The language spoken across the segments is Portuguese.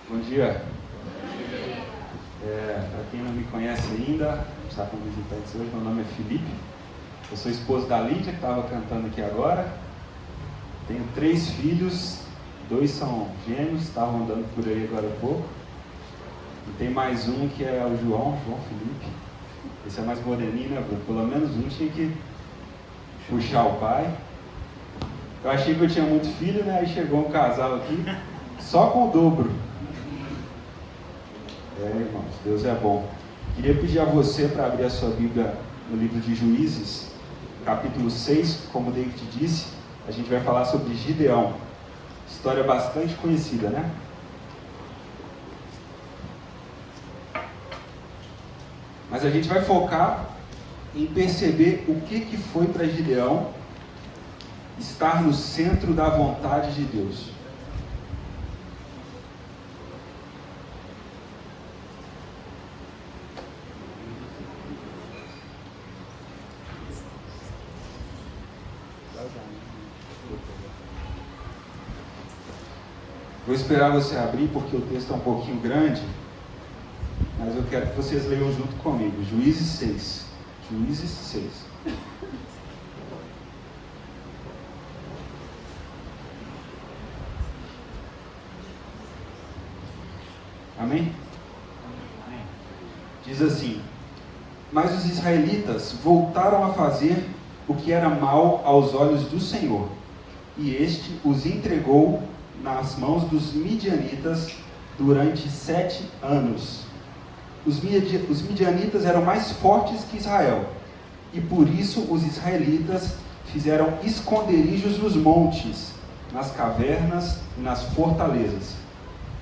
Bom dia. Para quem não me conhece ainda, está como visitante hoje, meu nome é Felipe. Eu sou esposo da Lídia, que estava cantando aqui agora. Tenho 3 filhos, 2 são gêmeos, estavam andando por aí agora há pouco. E tem mais um que é o João Felipe. Esse é mais moreninho, né? Pelo menos um tinha que puxar o pai. Eu achei que eu tinha muito filho, né? Aí chegou um casal aqui, só com o dobro. Irmãos, Deus é bom. Queria pedir a você para abrir a sua Bíblia no livro de Juízes, capítulo 6, como o David disse, a gente vai falar sobre Gideão. História bastante conhecida, né? Mas a gente vai focar em perceber o que foi para Gideão estar no centro da vontade de Deus. Vou esperar você abrir porque o texto é um pouquinho grande, mas eu quero que vocês leiam junto comigo. Juízes 6. Juízes 6. Amém? Diz assim: mas os israelitas voltaram a fazer o que era mal aos olhos do Senhor, e este os entregou nas mãos dos midianitas durante 7 anos. Os midianitas eram mais fortes que Israel, e por isso os israelitas fizeram esconderijos nos montes, nas cavernas e nas fortalezas.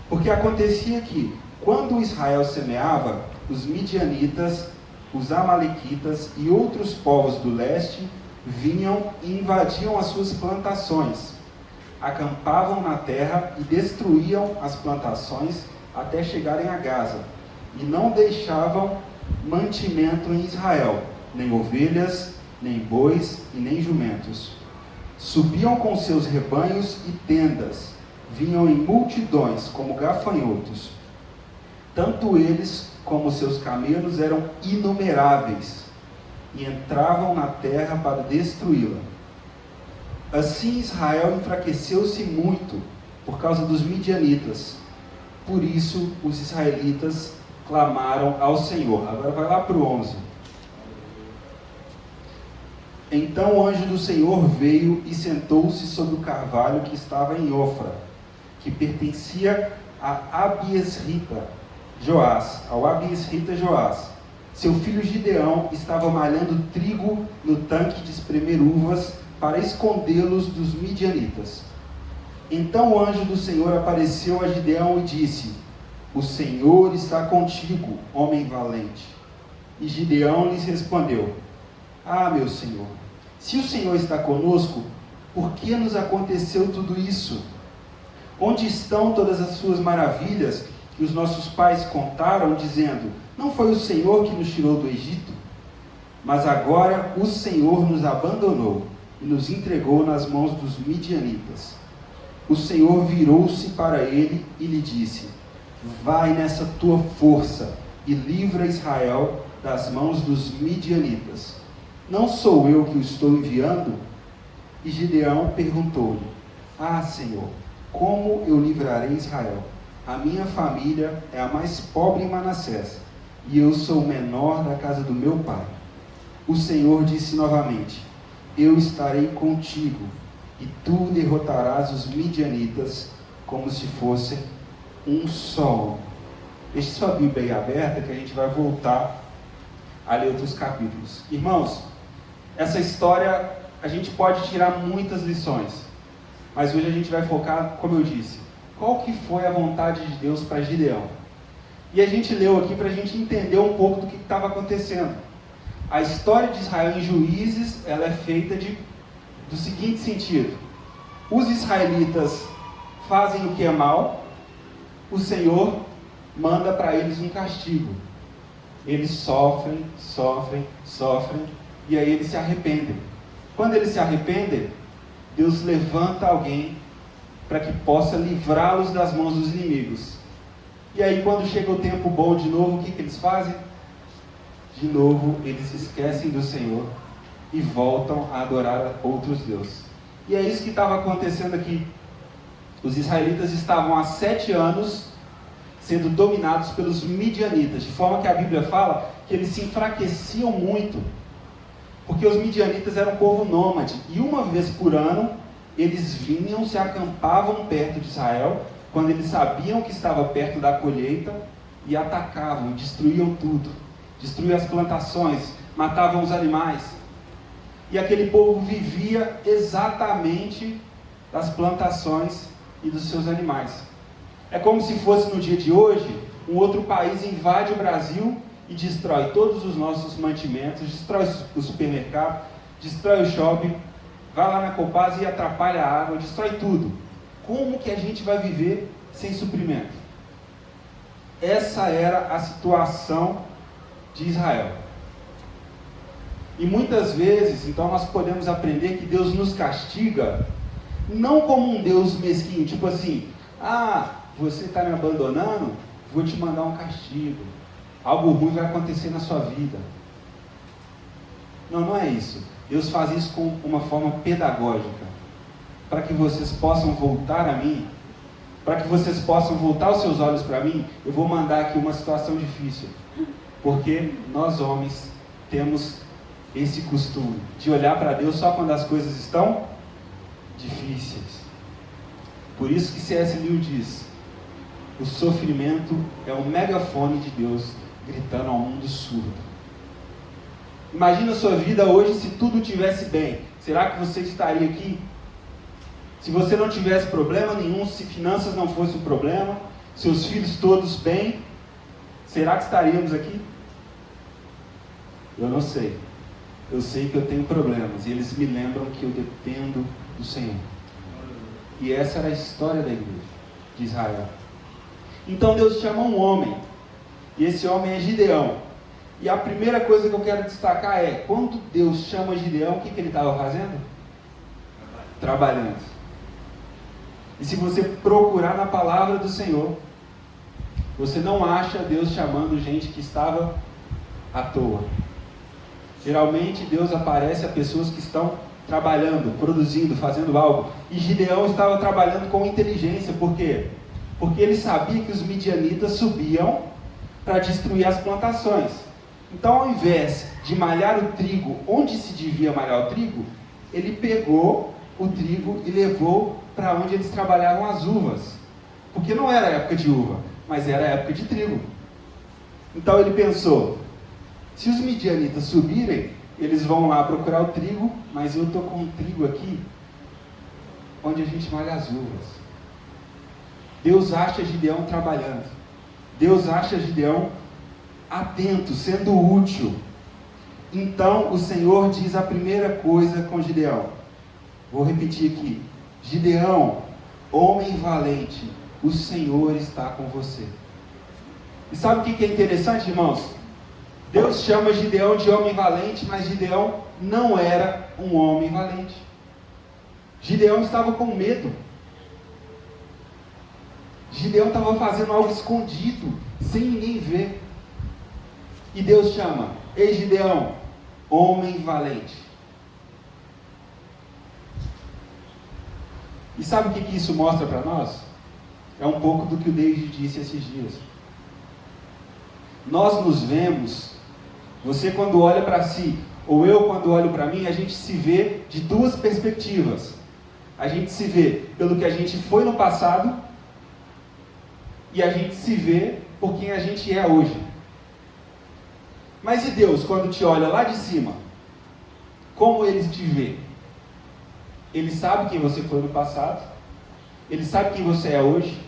Porque acontecia que, quando Israel semeava, os midianitas, os amalequitas e outros povos do leste vinham e invadiam as suas plantações, acampavam na terra e destruíam as plantações até chegarem a Gaza, e não deixavam mantimento em Israel, nem ovelhas, nem bois e nem jumentos. Subiam com seus rebanhos e tendas, vinham em multidões como gafanhotos. Tanto eles como seus camelos eram inumeráveis, e entravam na terra para destruí-la. Assim Israel enfraqueceu-se muito por causa dos midianitas. Por isso os israelitas clamaram ao Senhor. Agora vai lá para o 11. Então o anjo do Senhor veio e sentou-se sobre o carvalho que estava em Ofra, que pertencia a Abiesrita Joás, ao Abiesrita Joás. Seu filho Gideão estava malhando trigo no tanque de espremer uvas para escondê-los dos midianitas. Então o anjo do Senhor apareceu a Gideão e disse: o Senhor está contigo, homem valente. E Gideão lhes respondeu: ah, meu Senhor, se o Senhor está conosco, por que nos aconteceu tudo isso? Onde estão todas as suas maravilhas que os nossos pais contaram, dizendo: não foi o Senhor que nos tirou do Egito? Mas agora o Senhor nos abandonou e nos entregou nas mãos dos midianitas. O Senhor virou-se para ele e lhe disse: vai nessa tua força e livra Israel das mãos dos midianitas. Não sou eu que o estou enviando? E Gideão perguntou-lhe: ah, Senhor, como eu livrarei Israel? A minha família é a mais pobre em Manassés, e eu sou o menor da casa do meu pai. O Senhor disse novamente: eu estarei contigo, e tu derrotarás os midianitas como se fosse um só homem. Deixe sua Bíblia aí aberta que a gente vai voltar a ler outros capítulos. Irmãos, essa história a gente pode tirar muitas lições, mas hoje a gente vai focar, como eu disse, qual que foi a vontade de Deus para Gideão. E a gente leu aqui para a gente entender um pouco do que estava acontecendo. A história de Israel em Juízes, ela é feita do seguinte sentido: os israelitas fazem o que é mal, o Senhor manda para eles um castigo. Eles sofrem, e aí eles se arrependem. Quando eles se arrependem, Deus levanta alguém para que possa livrá-los das mãos dos inimigos. E aí quando chega o tempo bom de novo, o que eles fazem? De novo eles esquecem do Senhor e voltam a adorar outros deuses. E é isso que estava acontecendo aqui. Os israelitas estavam há 7 anos sendo dominados pelos midianitas, de forma que a Bíblia fala que eles se enfraqueciam muito, porque os midianitas eram um povo nômade, e uma vez por ano eles vinham, se acampavam perto de Israel, quando eles sabiam que estava perto da colheita, e atacavam, destruíam tudo, destruíam as plantações, matavam os animais, e aquele povo vivia exatamente das plantações e dos seus animais. É como se fosse no dia de hoje, um outro país invade o Brasil e destrói todos os nossos mantimentos, destrói o supermercado, destrói o shopping, vai lá na Copasa e atrapalha a água, destrói tudo. Como que a gente vai viver sem suprimento? Essa era a situação de Israel. E muitas vezes, então, nós podemos aprender que Deus nos castiga, não como um Deus mesquinho, tipo assim, você está me abandonando, vou te mandar um castigo. Algo ruim vai acontecer na sua vida. Não é isso. Deus faz isso com uma forma pedagógica, para que vocês possam voltar a mim, para que vocês possam voltar os seus olhos para mim. Eu vou mandar aqui uma situação difícil, porque nós homens temos esse costume de olhar para Deus só quando as coisas estão difíceis. Por isso que C.S. Lewis diz: o sofrimento é o megafone de Deus gritando ao mundo surdo. Imagina a sua vida hoje se tudo estivesse bem. Será que você estaria aqui? Se você não tivesse problema nenhum, se finanças não fosse um problema, seus filhos todos bem, será que estaríamos aqui? Eu não sei. Eu sei que eu tenho problemas e eles me lembram que eu dependo do Senhor. E essa era a história da igreja de Israel. Então Deus chama um homem, e esse homem é Gideão. E a primeira coisa que eu quero destacar é, quando Deus chama Gideão, o que ele estava fazendo? Trabalhando. E se você procurar na palavra do Senhor, você não acha Deus chamando gente que estava à toa. Geralmente Deus aparece a pessoas que estão trabalhando, produzindo, fazendo algo. E Gideão estava trabalhando com inteligência. Por quê? Porque ele sabia que os midianitas subiam para destruir as plantações. Então, ao invés de malhar o trigo onde se devia malhar o trigo, ele pegou o trigo e levou para onde eles trabalhavam as uvas. Porque não era época de uva, mas era época de trigo. Então ele pensou, se os midianitas subirem, eles vão lá procurar o trigo, mas eu estou com o trigo aqui, onde a gente malha as uvas. Deus acha Gideão trabalhando. Deus acha Gideão atento, sendo útil. Então o Senhor diz a primeira coisa com Gideão. Vou repetir aqui. Gideão, homem valente, o Senhor está com você. E sabe o que é interessante, irmãos? Deus chama Gideão de homem valente, mas Gideão não era um homem valente. Gideão estava com medo. Gideão estava fazendo algo escondido, sem ninguém ver. E Deus chama, ei Gideão, homem valente. E sabe o que isso mostra para nós? É um pouco do que o David disse esses dias. Nós nos vemos, você quando olha para si, ou eu quando olho para mim, a gente se vê de duas perspectivas. A gente se vê pelo que a gente foi no passado, e a gente se vê por quem a gente é hoje. Mas e Deus, quando te olha lá de cima, como Ele te vê? Ele sabe quem você foi no passado, Ele sabe quem você é hoje,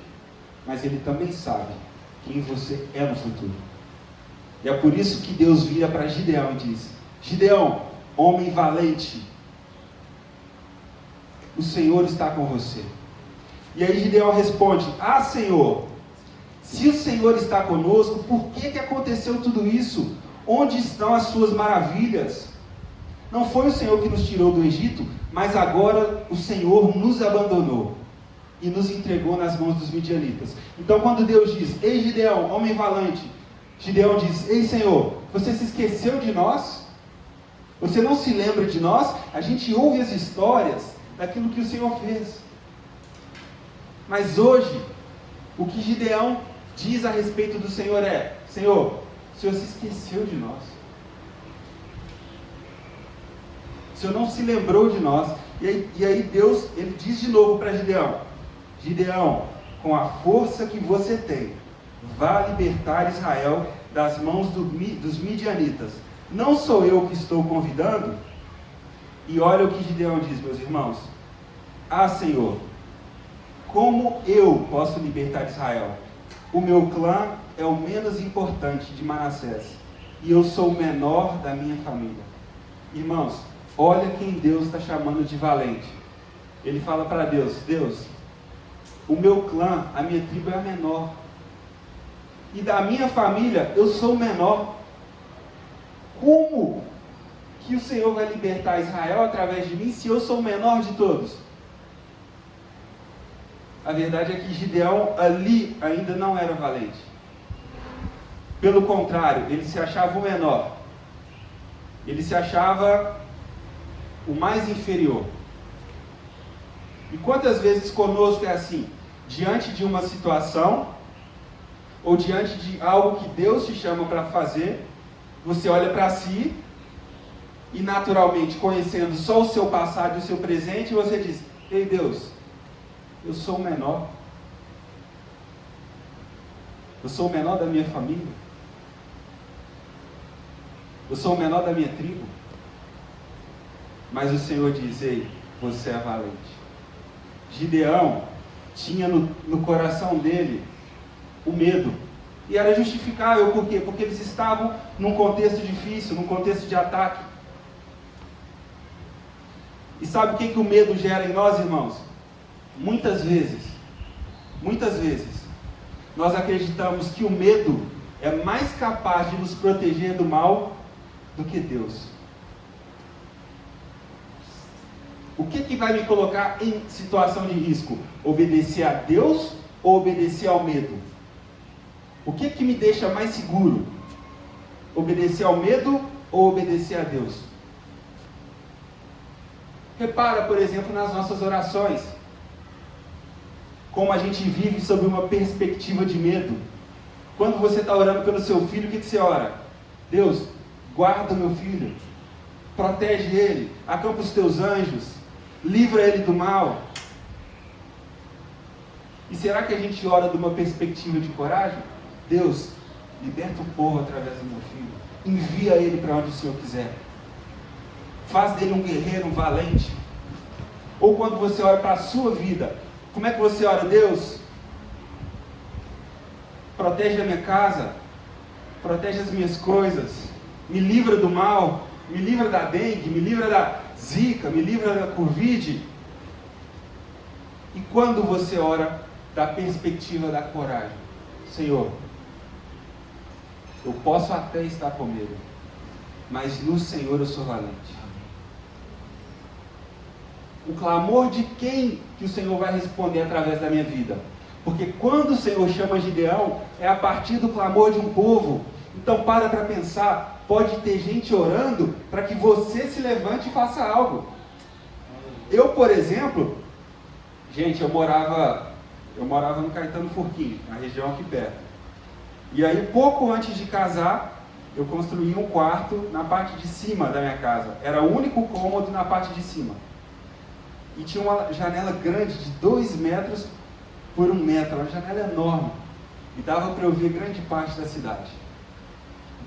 mas Ele também sabe quem você é no futuro. E é por isso que Deus vira para Gideão e diz, Gideão, homem valente, o Senhor está com você. E aí Gideão responde, Senhor, se o Senhor está conosco, por que aconteceu tudo isso? Onde estão as suas maravilhas? Não foi o Senhor que nos tirou do Egito, mas agora o Senhor nos abandonou e nos entregou nas mãos dos midianitas. Então quando Deus diz, ei Gideão, homem valente, Gideão diz, ei Senhor, você se esqueceu de nós? Você não se lembra de nós? A gente ouve as histórias daquilo que o Senhor fez. Mas hoje, o que Gideão diz a respeito do Senhor é, Senhor, o Senhor se esqueceu de nós. O Senhor não se lembrou de nós. E aí Deus, ele diz de novo para Gideão, Gideão, com a força que você tem, vá libertar Israel das mãos dos midianitas. Não sou eu que estou convidando? E olha o que Gideão diz, meus irmãos. Ah, Senhor, como eu posso libertar Israel? O meu clã é o menos importante de Manassés, e eu sou o menor da minha família. Irmãos, olha quem Deus está chamando de valente. Ele fala para Deus, Deus, o meu clã, a minha tribo é a menor, e da minha família eu sou o menor. Como que o Senhor vai libertar Israel através de mim, se eu sou o menor de todos? A verdade é que Gideão ali ainda não era valente. Pelo contrário, ele se achava o menor. Ele se achava o mais inferior. E quantas vezes conosco é assim? Diante de uma situação, ou diante de algo que Deus te chama para fazer, você olha para si, e naturalmente, conhecendo só o seu passado e o seu presente, você diz, ei Deus, eu sou o menor. Eu sou o menor da minha família. Eu sou o menor da minha tribo. Mas o Senhor diz, ei, você é valente. Gideão tinha no coração dele o medo. E era justificável, por quê? Porque eles estavam num contexto difícil, num contexto de ataque. E sabe o que o medo gera em nós, irmãos? Muitas vezes, nós acreditamos que o medo é mais capaz de nos proteger do mal do que Deus. O que vai me colocar em situação de risco? Obedecer a Deus ou obedecer ao medo? O que me deixa mais seguro? Obedecer ao medo ou obedecer a Deus? Repara, por exemplo, nas nossas orações. Como a gente vive sob uma perspectiva de medo. Quando você está orando pelo seu filho, o que você ora? Deus, guarda o meu filho. Protege ele. Acampa os teus anjos. Livra ele do mal. E será que a gente ora de uma perspectiva de coragem? Deus, liberta o povo através do meu filho. Envia ele para onde o Senhor quiser. Faz dele um guerreiro, um valente. Ou quando você ora para a sua vida, como é que você ora? Deus, protege a minha casa, protege as minhas coisas, me livra do mal, me livra da dengue, me livra da zika, me livra da covid. E quando você ora da perspectiva da coragem? Senhor, eu posso até estar com medo, mas no Senhor eu sou valente. O clamor de quem que o Senhor vai responder através da minha vida? Porque quando o Senhor chama Gideão, é a partir do clamor de um povo. Então para pensar, pode ter gente orando para que você se levante e faça algo. Eu, por exemplo, gente, eu morava no Caetano Furquim, na região aqui perto. E aí, pouco antes de casar, eu construí um quarto na parte de cima da minha casa. Era o único cômodo na parte de cima. E tinha uma janela grande de 2 metros por 1 metro, uma janela enorme. E dava para eu ver grande parte da cidade.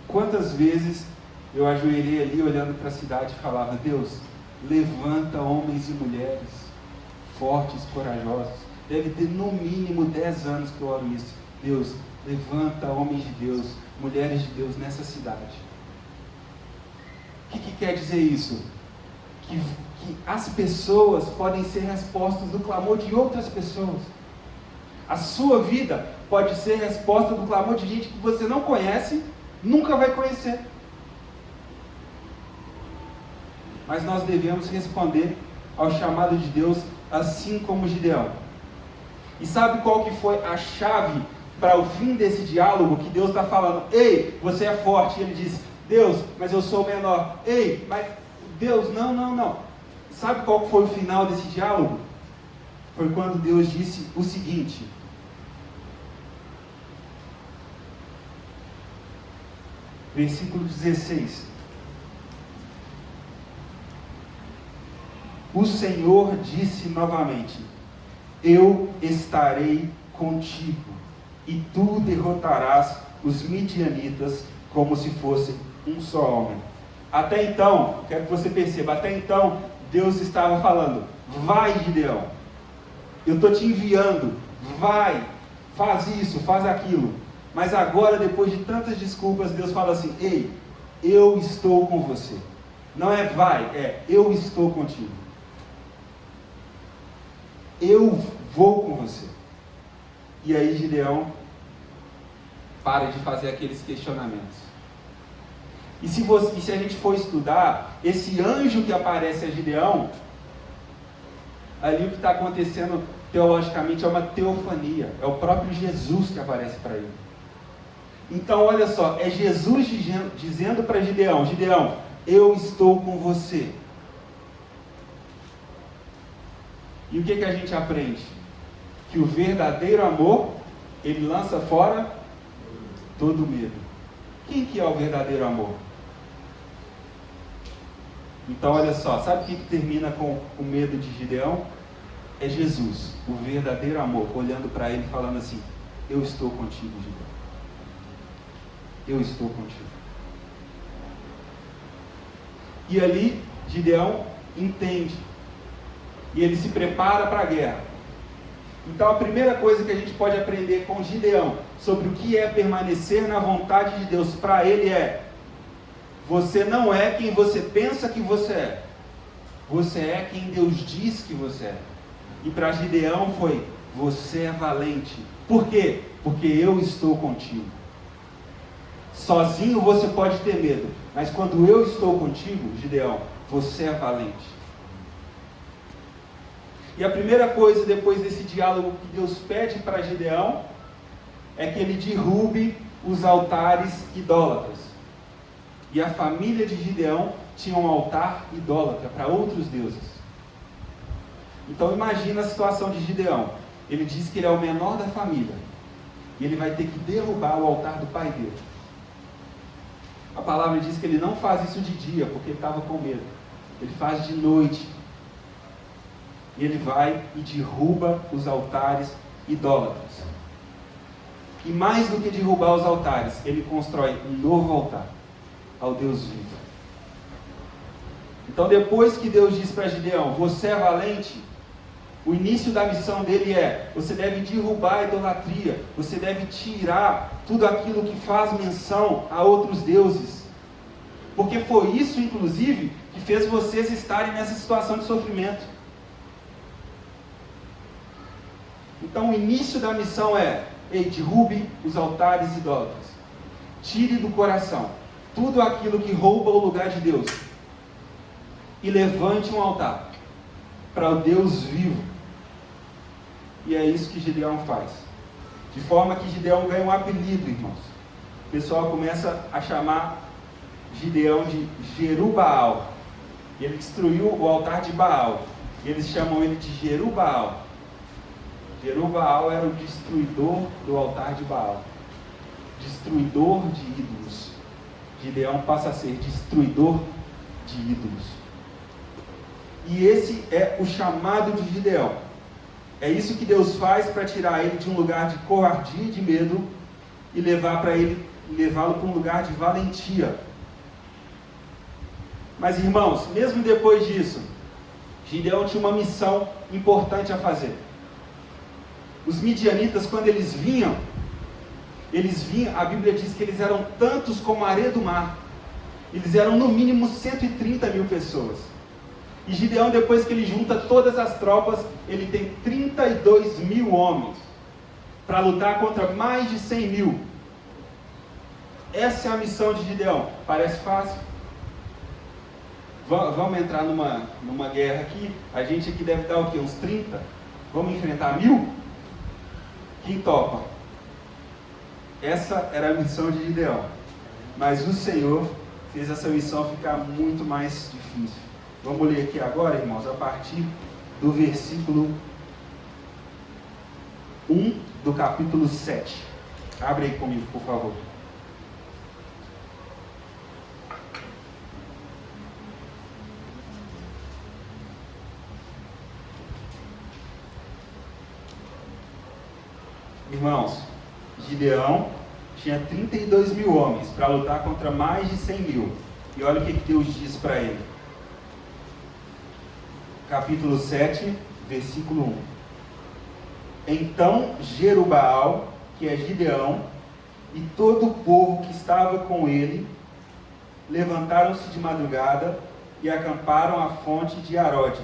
Quantas vezes eu ajoelhei ali olhando para a cidade e falava, Deus, levanta homens e mulheres fortes, corajosos. Deve ter no mínimo 10 anos que eu oro isso. Deus, levanta homens de Deus, mulheres de Deus nessa cidade. O que quer dizer isso? Que as pessoas podem ser respostas do clamor de outras pessoas. A sua vida pode ser resposta do clamor de gente que você não conhece, nunca vai conhecer. Mas nós devemos responder ao chamado de Deus assim como Gideão. E sabe qual que foi a chave para o fim desse diálogo? Que Deus está falando: ei, você é forte. E ele diz: Deus, mas eu sou menor. Ei, mas Deus, não. Sabe qual que foi o final desse diálogo? Foi quando Deus disse o seguinte: versículo 16. O Senhor disse novamente: eu estarei contigo, e tu derrotarás os midianitas como se fossem um só homem. Até então, quero que você perceba, até então Deus estava falando: vai, Gideão, eu estou te enviando, vai, faz isso, faz aquilo. Mas agora, depois de tantas desculpas, Deus fala assim: ei, eu estou com você. Não é vai, é eu estou contigo. Eu vou com você. E aí Gideão para de fazer aqueles questionamentos. E se a gente for estudar, esse anjo que aparece a Gideão, ali o que está acontecendo teologicamente é uma teofania. É o próprio Jesus que aparece para ele. Então olha só, é Jesus dizendo para Gideão: Gideão, eu estou com você. E o que a gente aprende? Que o verdadeiro amor, ele lança fora todo medo. Quem que é o verdadeiro amor? Então olha só, sabe o que termina com o medo de Gideão? É Jesus, o verdadeiro amor, olhando para ele e falando assim: eu estou contigo, Gideão. Eu estou contigo. E ali Gideão entende. E ele se prepara para a guerra. Então a primeira coisa que a gente pode aprender com Gideão sobre o que é permanecer na vontade de Deus para ele é: você não é quem você pensa que você é. Você é quem Deus diz que você é. E para Gideão foi: você é valente. Por quê? Porque eu estou contigo. Sozinho você pode ter medo, mas quando eu estou contigo, Gideão, você é valente. E a primeira coisa depois desse diálogo que Deus pede para Gideão é que ele derrube os altares idólatras. E a família de Gideão tinha um altar idólatra para outros deuses. Então imagina a situação de Gideão. Ele diz que ele é o menor da família. E ele vai ter que derrubar o altar do pai dele. A palavra diz que ele não faz isso de dia, porque ele estava com medo. Ele faz de noite. E ele vai e derruba os altares idólatras. E mais do que derrubar os altares, ele constrói um novo altar ao Deus vivo. Então depois que Deus diz para Gideão: você é valente, o início da missão dele é: você deve derrubar a idolatria, você deve tirar tudo aquilo que faz menção a outros deuses. Porque foi isso, inclusive, que fez vocês estarem nessa situação de sofrimento. Então o início da missão é: ei, derrube os altares idólatras. Tire do coração tudo aquilo que rouba o lugar de Deus. E levante um altar para o Deus vivo. E é isso que Gideão faz. De forma que Gideão ganha um apelido, irmãos. O pessoal começa a chamar Gideão de Jerubaal. Ele destruiu o altar de Baal. Eles chamam ele de Jerubaal. Jerubaal era o destruidor do altar de Baal. Destruidor de ídolos. Gideão passa a ser destruidor de ídolos. E esse é o chamado de Gideão. É isso que Deus faz para tirar ele de um lugar de covardia e de medo e levá-lo para um lugar de valentia. Mas irmãos, mesmo depois disso, Gideão tinha uma missão importante a fazer. Os midianitas, quando eles vinham, a Bíblia diz que eles eram tantos como a areia do mar. Eles eram no mínimo 130 mil pessoas. E Gideão, depois que ele junta todas as tropas, ele tem 32 mil homens para lutar contra mais de 100 mil. Essa é a missão de Gideão. Parece fácil? Vamos entrar numa guerra aqui. A gente aqui deve dar o quê? Uns 30? Vamos enfrentar 1000? Quem topa? Essa era a missão de Gideão. Mas o Senhor fez essa missão ficar muito mais difícil. Vamos ler aqui agora, irmãos, a partir do versículo 1 do capítulo 7. Abre aí comigo, por favor. Irmãos, Gideão tinha 32 mil homens para lutar contra mais de 100 mil. E olha o que Deus diz para ele. Capítulo 7, versículo 1. Então Jerubaal, que é Gideão, e todo o povo que estava com ele, levantaram-se de madrugada e acamparam à fonte de Arode.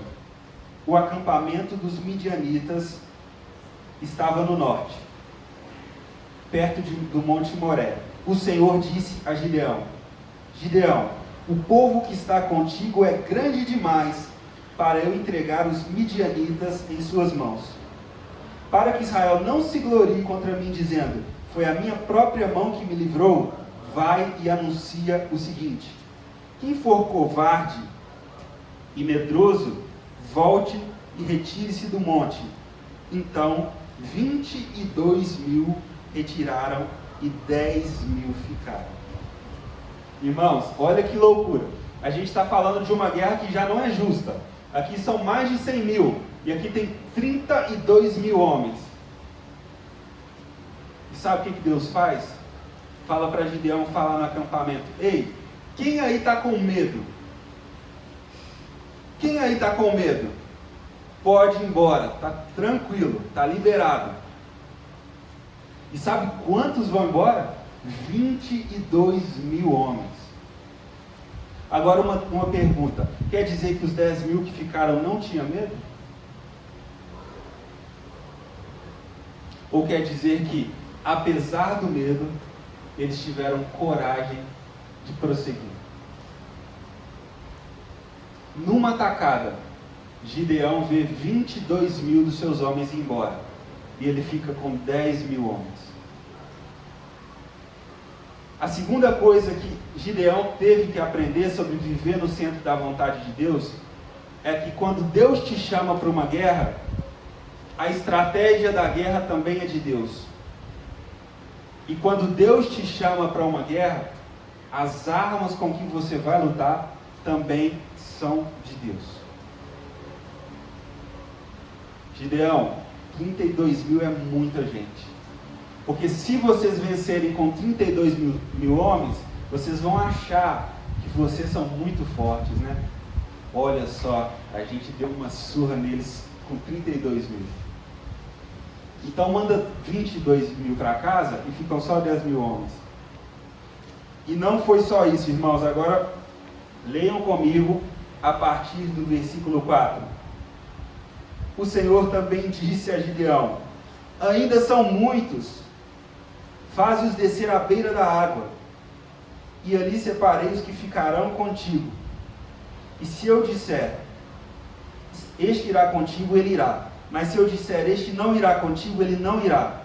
O acampamento dos midianitas estava no norte, perto do monte Moré. O Senhor disse a Gideão: Gideão, o povo que está contigo é grande demais para eu entregar os midianitas em suas mãos. Para que Israel não se glorie contra mim, dizendo: foi a minha própria mão que me livrou, vai e anuncia o seguinte: quem for covarde e medroso, volte e retire-se do monte. Então 22 mil retiraram e 10 mil ficaram. Irmãos, olha que loucura. A gente está falando de uma guerra que já não é justa. Aqui são mais de 100 mil. E aqui tem 32 mil homens. E sabe o que Deus faz? Fala para Gideão falar no acampamento: ei, quem aí está com medo? Quem aí está com medo? Pode ir embora, está tranquilo, está liberado. E sabe quantos vão embora? 22 mil homens. Agora uma pergunta: quer dizer que os 10 mil que ficaram não tinham medo? Ou quer dizer que, apesar do medo, eles tiveram coragem de prosseguir? Numa tacada, Gideão vê 22 mil dos seus homens ir embora. E ele fica com 10 mil homens. A segunda coisa que Gideão teve que aprender sobre viver no centro da vontade de Deus é que quando Deus te chama para uma guerra, a estratégia da guerra também é de Deus. E quando Deus te chama para uma guerra, as armas com que você vai lutar também são de Deus. Gideão, 32 mil é muita gente. Porque se vocês vencerem com 32 mil homens, vocês vão achar que vocês são muito fortes, né? Olha só, a gente deu uma surra neles com 32 mil. Então manda 22 mil para casa e ficam só 10 mil homens. E não foi só isso, irmãos. Agora leiam comigo a partir do versículo 4. O Senhor também disse a Gideão: ainda são muitos, faze-os descer à beira da água, e ali separei os que ficarão contigo. E se eu disser, este irá contigo, ele irá. Mas se eu disser, este não irá contigo, ele não irá.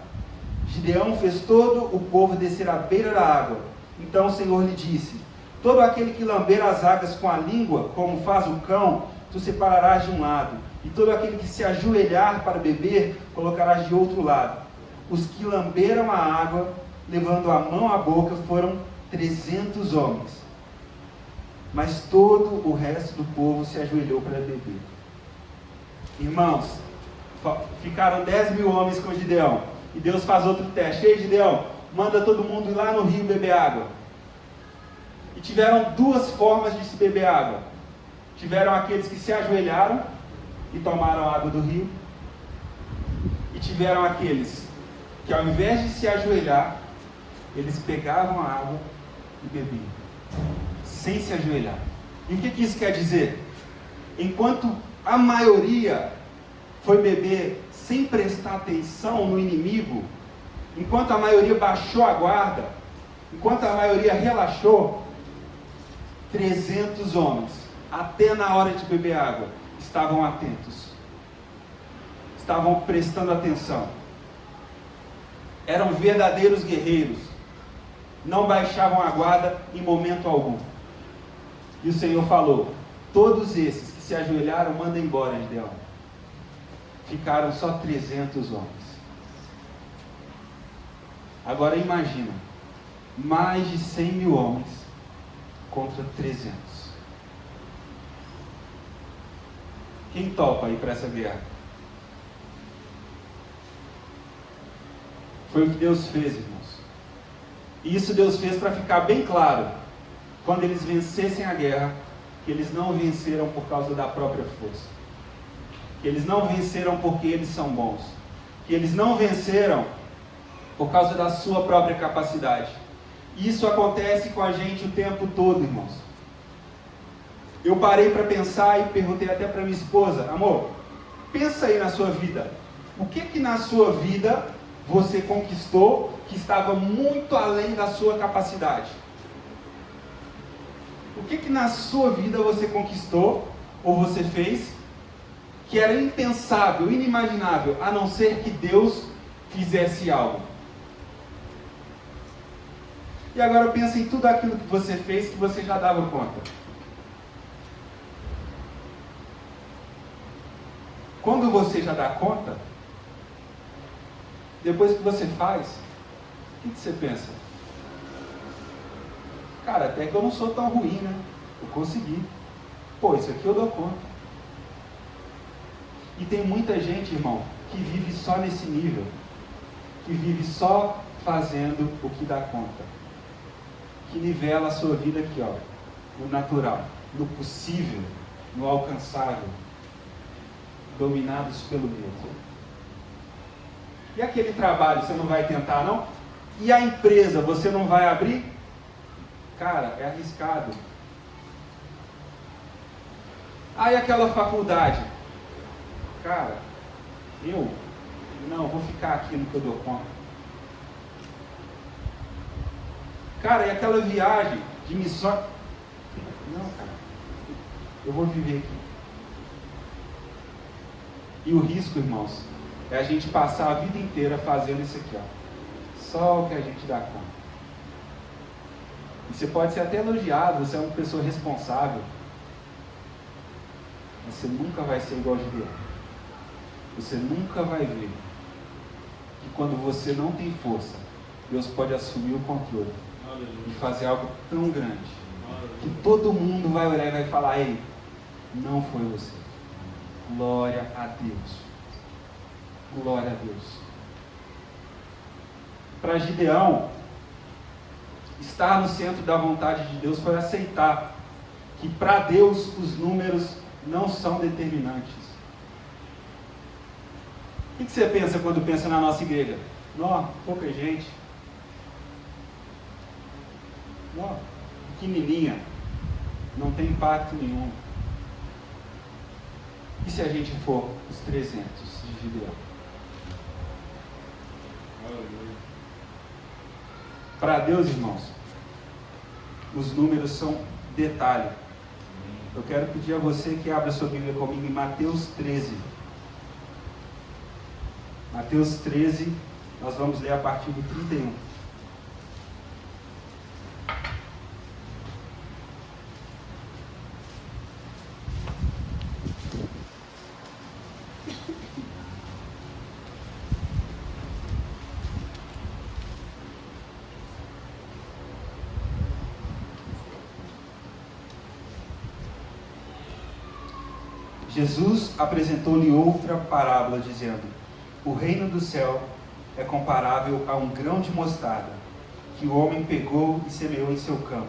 Gideão fez todo o povo descer à beira da água. Então o Senhor lhe disse: todo aquele que lamber as águas com a língua, como faz o cão, tu separarás de um lado. E todo aquele que se ajoelhar para beber, colocarás de outro lado. Os que lamberam a água, levando a mão à boca, foram 300 homens. Mas todo o resto do povo se ajoelhou para beber. Irmãos, ficaram 10 mil homens com Gideão. E Deus faz outro teste. Ei, Gideão, manda todo mundo ir lá no rio beber água. E tiveram duas formas de se beber água. Tiveram aqueles que se ajoelharam e tomaram a água do rio. E tiveram aqueles que, ao invés de se ajoelhar, eles pegavam a água e bebiam, sem se ajoelhar. E o que isso quer dizer? Enquanto a maioria foi beber sem prestar atenção no inimigo, enquanto a maioria baixou a guarda, enquanto a maioria relaxou, 300 homens, até na hora de beber água, estavam atentos, estavam prestando atenção. eram verdadeiros guerreiros, não baixavam a guarda em momento algum. E o Senhor falou: todos esses que se ajoelharam, manda embora, Gideão. Ficaram só 300 homens. Agora imagina, mais de 100 mil homens contra 300. Quem topa ir para essa guerra? Foi o que Deus fez, irmãos. E isso Deus fez para ficar bem claro, quando eles vencessem a guerra, que eles não venceram por causa da própria força, que eles não venceram porque eles são bons, que eles não venceram por causa da sua própria capacidade. Isso acontece com a gente o tempo todo, irmãos. Eu parei para pensar e perguntei até para minha esposa: amor, pensa aí na sua vida. O que na sua vida você conquistou que estava muito além da sua capacidade? O que na sua vida você conquistou ou você fez que era impensável, inimaginável, a não ser que Deus fizesse algo? E agora pensa em tudo aquilo que você fez que você já dava conta. Quando você já dá conta, depois que você faz, o que você pensa? Cara, até que eu não sou tão ruim, né? Eu consegui. Pô, isso aqui eu dou conta. E tem muita gente, irmão, que vive só nesse nível. Que vive só fazendo o que dá conta. Que nivela a sua vida aqui, ó, no natural, no possível, no alcançável, dominados pelo medo. E aquele trabalho, você não vai tentar, não? E a empresa, você não vai abrir? Cara, é arriscado. Aí aquela faculdade, cara, eu vou ficar aqui no que eu dou conta. Cara, e aquela viagem de missão? Não, cara, eu vou viver aqui. E o risco, irmãos, é a gente passar a vida inteira fazendo isso aqui, ó. Só o que a gente dá conta. E você pode ser até elogiado, você é uma pessoa responsável, mas você nunca vai ser igual a Gideão. Você nunca vai ver que quando você não tem força, Deus pode assumir o controle e fazer algo tão grande que todo mundo vai olhar e vai falar: ei, não foi você. Glória a Deus. Glória a Deus. Para Gideão, estar no centro da vontade de Deus foi aceitar que para Deus os números não são determinantes. O que você pensa quando pensa na nossa igreja? Não, pouca gente. Não, pequenininha. Não tem impacto nenhum. E se a gente for os 300 de Gideão? Para Deus, irmãos, os números são detalhe. Eu quero pedir a você que abra sua Bíblia comigo em Mateus 13. Mateus 13, nós vamos ler a partir do 31. Jesus apresentou-lhe outra parábola, dizendo: o reino do céu é comparável a um grão de mostarda, que o homem pegou e semeou em seu campo.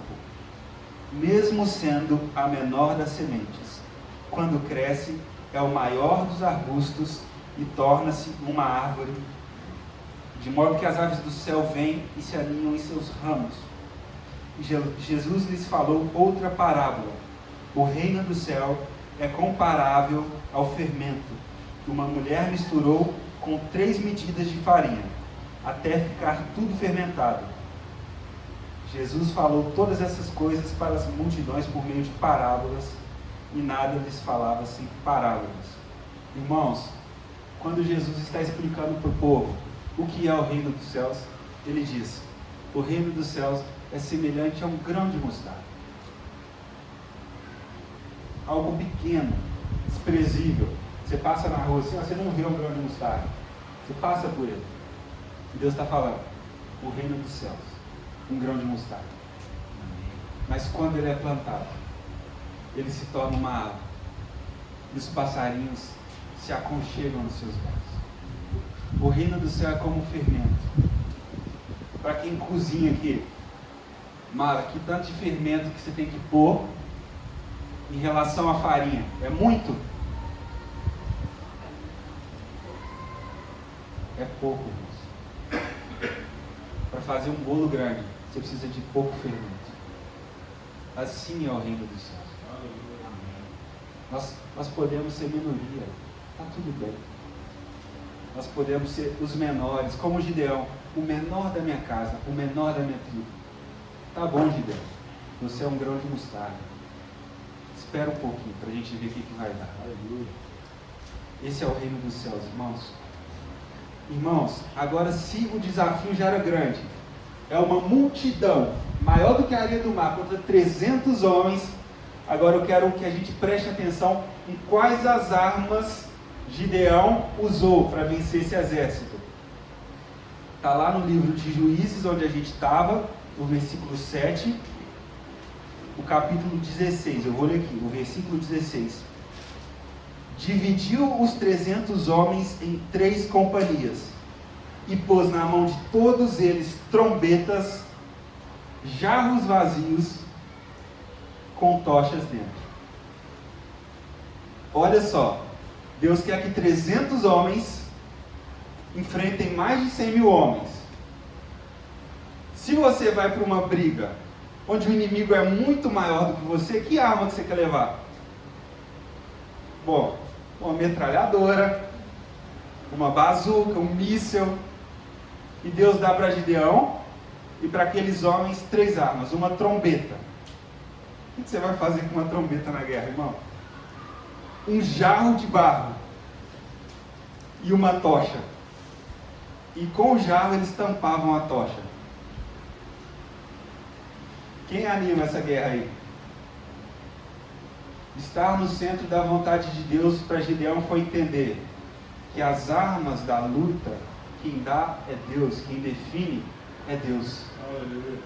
Mesmo sendo a menor das sementes, quando cresce, é o maior dos arbustos e torna-se uma árvore, de modo que as aves do céu vêm e se aninham em seus ramos. E Jesus lhes falou outra parábola: o reino do céu é comparável ao fermento, que uma mulher misturou com 3 medidas de farinha, até ficar tudo fermentado. Jesus falou todas essas coisas para as multidões por meio de parábolas, e nada lhes falava sem parábolas. Irmãos, quando Jesus está explicando para o povo o que é o reino dos céus, ele diz: o reino dos céus é semelhante a um grão de mostarda. Algo pequeno, desprezível. Você passa na rua assim, você não vê um grão de mostarda. Você passa por ele. E Deus está falando: o reino dos céus, um grão de mostarda. Mas quando ele é plantado, ele se torna uma árvore. E os passarinhos se aconchegam nos seus galhos. O reino do céu é como um fermento. Para quem cozinha aqui, Mara, que tanto de fermento que você tem que pôr em relação à farinha? É muito? É pouco, irmãos. Para fazer um bolo grande, você precisa de pouco fermento. Assim é o reino dos céus. Nós podemos ser minoria, está tudo bem. Nós podemos ser os menores, como Gideão, o menor da minha casa, o menor da minha tribo. Tá bom, Gideão, você é um grão de mostarda. Espera um pouquinho para a gente ver o que vai dar. Aleluia. Esse é o reino dos céus, irmãos. Irmãos, agora se o desafio já era grande, é uma multidão, maior do que a areia do mar, contra 300 homens. Agora eu quero que a gente preste atenção em quais as armas Gideão usou para vencer esse exército. Está lá no livro de Juízes, onde a gente estava, no versículo 7, o capítulo 16. Eu vou ler aqui, o versículo 16. Dividiu os 300 homens em 3 companhias e pôs na mão de todos eles trombetas, jarros vazios com tochas dentro. Olha só, Deus quer que 300 homens enfrentem mais de 100 mil homens. Se você vai para uma briga onde o inimigo é muito maior do que você, que arma que você quer levar? Bom, uma metralhadora, uma bazuca, um míssil. E Deus dá para Gideão e para aqueles homens 3 armas, uma trombeta. O que você vai fazer com uma trombeta na guerra, irmão? Um jarro de barro e uma tocha. E com o jarro eles tampavam a tocha. Quem anima essa guerra aí? Estar no centro da vontade de Deus para Gideão foi entender que as armas da luta, quem dá é Deus, quem define é Deus. Aleluia.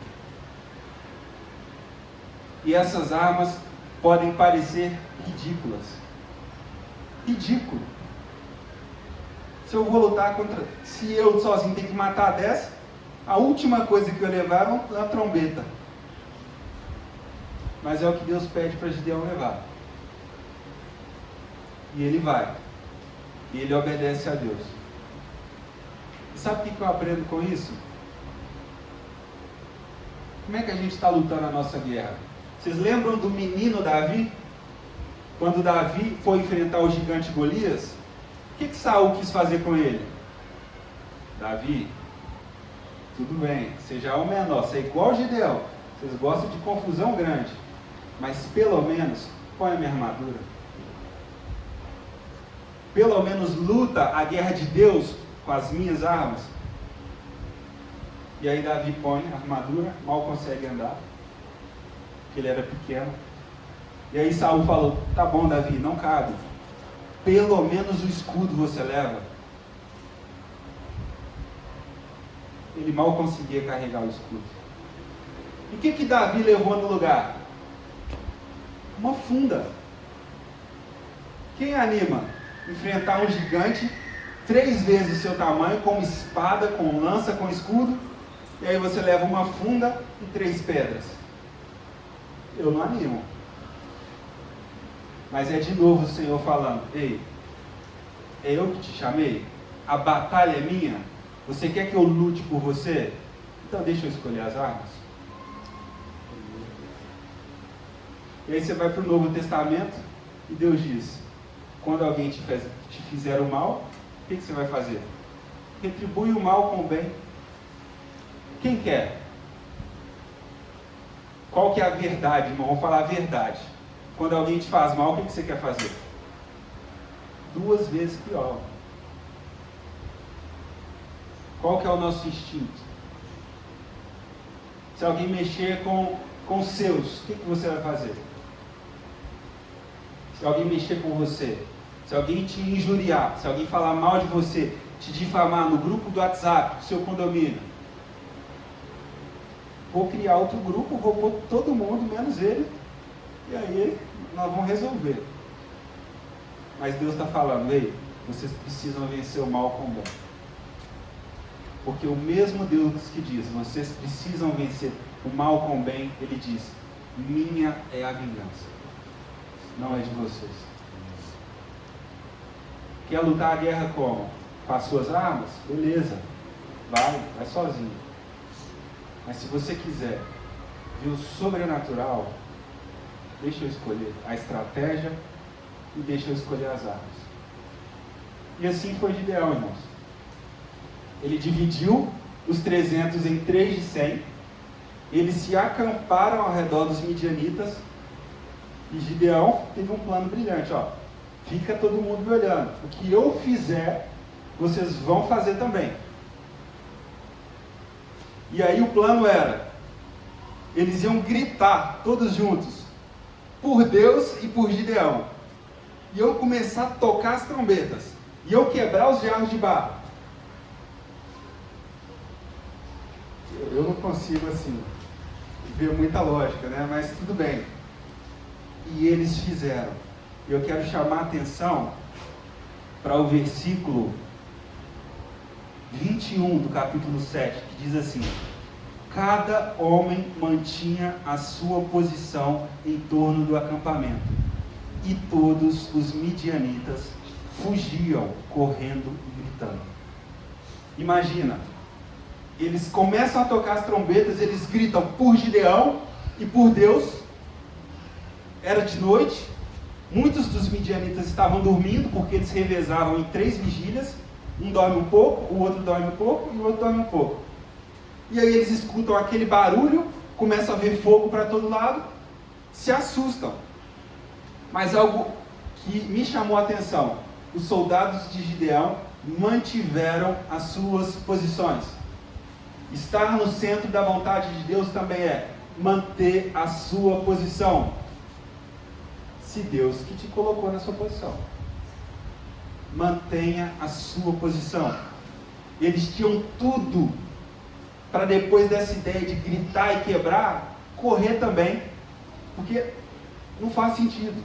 E essas armas podem parecer ridículas. Ridículo. Se eu vou lutar contra... Se eu sozinho tenho que matar 10, a última coisa que eu levar é uma trombeta. Mas é o que Deus pede para Gideão levar. E ele vai. E ele obedece a Deus. E sabe o que eu aprendo com isso? Como é que a gente está lutando a nossa guerra? Vocês lembram do menino Davi? Quando Davi foi enfrentar o gigante Golias, o que Saul quis fazer com ele? Davi, tudo bem, você já é o menor, você é igual ao Gideão, vocês gostam de confusão grande, mas pelo menos põe a minha armadura. Pelo menos luta a guerra de Deus com as minhas armas. E aí Davi põe a armadura, mal consegue andar, porque ele era pequeno. E aí Saul falou: tá bom, Davi, não cabe. Pelo menos o escudo você leva. Ele mal conseguia carregar o escudo. E o que Davi levou no lugar? Uma funda. Quem anima enfrentar um gigante 3 vezes o seu tamanho, com espada, com lança, com escudo, e aí você leva uma funda e 3 pedras? Eu não animo. Mas é de novo o Senhor falando: ei, é eu que te chamei? A batalha é minha? Você quer que eu lute por você? Então deixa eu escolher as armas. E aí você vai para o Novo Testamento e Deus diz: quando alguém te fizer o mal, o que você vai fazer? Retribui o mal com o bem. Quem quer? Qual que é a verdade, irmão? Vamos falar a verdade. Quando alguém te faz mal, o que você quer fazer? 2 vezes pior. qual que é o nosso instinto? Se alguém mexer com os seus, o que você vai fazer? Se alguém mexer com você, se alguém te injuriar, se alguém falar mal de você, te difamar no grupo do WhatsApp, do seu condomínio, vou criar outro grupo, vou pôr todo mundo, menos ele, e aí nós vamos resolver. Mas Deus está falando, ei, vocês precisam vencer o mal com o bem. Porque o mesmo Deus que diz, vocês precisam vencer o mal com o bem, Ele diz, minha é a vingança, não é de vocês. Quer lutar a guerra como? Com as suas armas? Beleza, vai sozinho. Mas se você quiser ver o sobrenatural, deixa eu escolher a estratégia e deixa eu escolher as armas. E assim foi Gideão, irmãos. Ele dividiu os 300 em 3 de 100. Eles se acamparam ao redor dos midianitas. E Gideão teve um plano brilhante. Ó, fica todo mundo me olhando. O que eu fizer, vocês vão fazer também. E aí o plano era, eles iam gritar todos juntos, por Deus e por Gideão. E eu começar a tocar as trombetas. E eu quebrar os jarros de barro. Eu não consigo, assim, ver muita lógica, né? Mas tudo bem. E eles fizeram. Eu quero chamar a atenção para o versículo 21 do capítulo 7, que diz assim: cada homem mantinha a sua posição em torno do acampamento, e todos os midianitas fugiam, correndo e gritando. Imagina, eles começam a tocar as trombetas, eles gritam por Gideão e por Deus. Era de noite, muitos dos midianitas estavam dormindo, porque eles revezavam em 3 vigílias, um dorme um pouco, o outro dorme um pouco e o outro dorme um pouco. E aí eles escutam aquele barulho, começam a ver fogo para todo lado, se assustam. Mas algo que me chamou a atenção, os soldados de Gideão mantiveram as suas posições. Estar no centro da vontade de Deus também é manter a sua posição. Se Deus que te colocou na sua posição, mantenha a sua posição. Eles tinham tudo para, depois dessa ideia de gritar e quebrar, correr também, porque não faz sentido.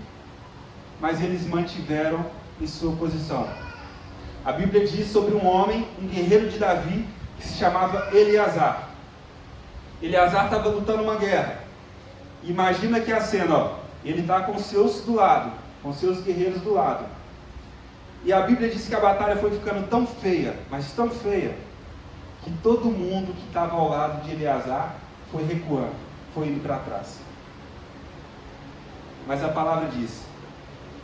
Mas eles mantiveram em sua posição. A Bíblia diz sobre um homem, um guerreiro de Davi, que se chamava Eleazar. Eleazar estava lutando uma guerra. Imagina que a cena, ó, ele está com os seus do lado, com os seus guerreiros do lado. E a Bíblia diz que a batalha foi ficando tão feia, mas tão feia, que todo mundo que estava ao lado de Eleazar foi recuando, foi indo para trás. Mas a palavra diz,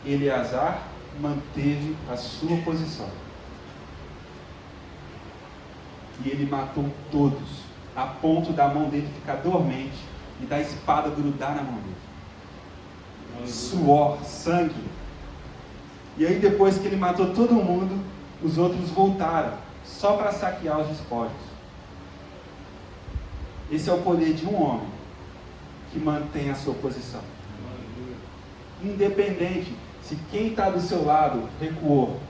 Eleazar manteve a sua posição. E ele matou todos, a ponto da mão dele ficar dormente e da espada grudar na mão dele. Suor, sangue. E aí depois que ele matou todo mundo, os outros voltaram, só para saquear os despojos. Esse é o poder de um homem, que mantém a sua posição. Independente se quem está do seu lado recuou,